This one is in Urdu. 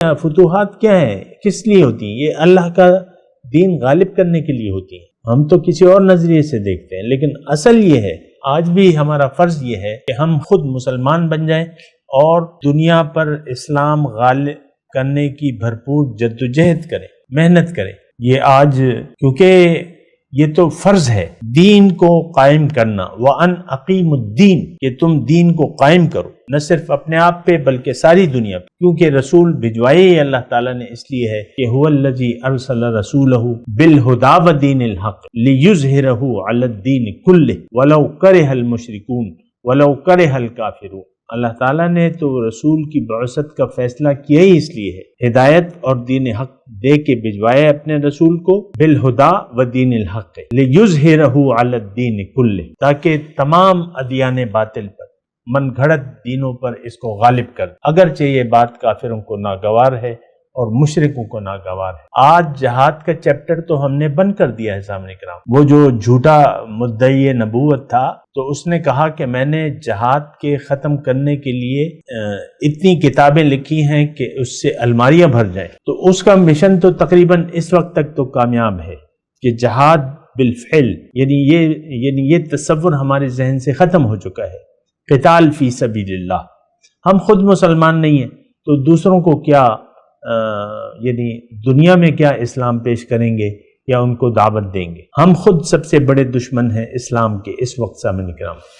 فتوحات کیا ہیں، کس لیے ہوتی ہیں؟ یہ اللہ کا دین غالب کرنے کے لیے ہوتی ہیں۔ ہم تو کسی اور نظریے سے دیکھتے ہیں، لیکن اصل یہ ہے، آج بھی ہمارا فرض یہ ہے کہ ہم خود مسلمان بن جائیں اور دنیا پر اسلام غالب کرنے کی بھرپور جدوجہد کریں، محنت کریں۔ یہ آج کیونکہ یہ تو فرض ہے دین کو قائم کرنا، وَأَنْ أَقِيمُ الدِّينَ، کہ تم دین کو قائم کرو، نہ صرف اپنے آپ پہ بلکہ ساری دنیا پہ، کیونکہ رسول بھجوائے اللہ تعالیٰ نے اس لیے ہے کہ هُوَ الَّذِي أَرْسَلَ رَسُولَهُ بِالْهُدَىٰ وَدِينِ الْحَقِّ لِيُظْهِرَهُ عَلَى الدِّينِ كُلِّهِ وَلَوْ كَرِهَ الْمُشْرِكُونَ وَلَوْ كَرِهَ الْكَافِرُونَ۔ اللہ تعالیٰ نے تو رسول کی بعثت کا فیصلہ کیا ہی اس لیے ہے، ہدایت اور دین حق دے کے بھجوائے اپنے رسول کو، بالہدا و دین الحق، لیظہرہ علی الدین کلہ، تاکہ تمام ادیان باطل پر، من گھڑت دینوں پر اس کو غالب کر۔ اگرچہ یہ بات کافروں کو ناگوار ہے اور مشرکوں کو ناگوار ہے۔ آج جہاد کا چیپٹر تو ہم نے بند کر دیا ہے سامنے کرام۔ وہ جو جھوٹا مدعی نبوت تھا تو اس نے کہا کہ میں نے جہاد کے ختم کرنے کے لیے اتنی کتابیں لکھی ہیں کہ اس سے الماریاں بھر جائیں، تو اس کا مشن تو تقریباً اس وقت تک تو کامیاب ہے کہ جہاد بالفعل، یعنی یہ تصور ہمارے ذہن سے ختم ہو چکا ہے۔ قتال فی سبیل اللہ۔ ہم خود مسلمان نہیں ہیں تو دوسروں کو کیا یعنی دنیا میں کیا اسلام پیش کریں گے یا ان کو دعوت دیں گے؟ ہم خود سب سے بڑے دشمن ہیں اسلام کے اس وقت سامنے کرام۔